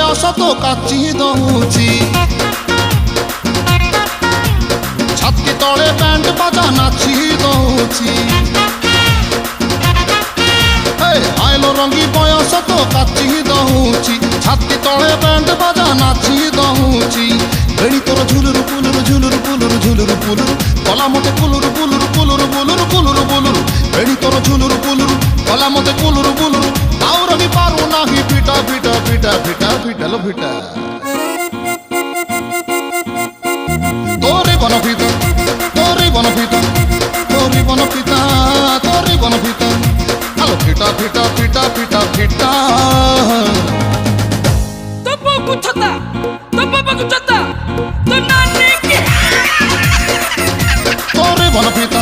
ବୟସ ତ କାଚି ଦଉଛି ଛାତି ତଳେ ବ୍ୟାଣ୍ଡ ବାଜା ନାଚି ଦଉଛି ଆଇଲୋ ରଙ୍ଗୀ ବୟସ ତ କାଚି ଦଉଛି ଛାତି ତଳେ ବ୍ୟାଣ୍ଡ ବାଜା ନାଚି ଦଉଛି ବେଣୀ ତୋର ଝୁଲୁରୁ ପୁଲୁରୁ ଝୁଲୁରୁ ପୁଲୁରୁ ଝୁଲୁରୁ ପୁଲୁରୁ କଲା ମତେ କୁଲୁରୁ କୁଲୁରୁ କୁଲୁରୁ ବୁଲୁରୁ କୁଲୁରୁ ବୁଲୁରୁ ବେଣୀ ତୋର ଝୁଲୁରୁ ପୁଲୁରୁ କଲା ମତେ କୁଲୁରୁ ବୁଲୁରୁ ଆଉ ରହି ପାରୁ ନାହିଁ ଫିଟା ଫିଟା ଫିଟା ଫିଟା ଫିଟାଲ ଫିଟା ତୋରି ବନ ଫିତା ତୋରି ବନ ଫିତା ତୋରି ବନ ଫିତା ତୋରି ବନ ଫିତା আলো ফিটা ফিটা ফিটা ফিটা ফিটা তো বাবু ছতা তো বাবু ছতা তো নানি কি তোরে বন ফিতা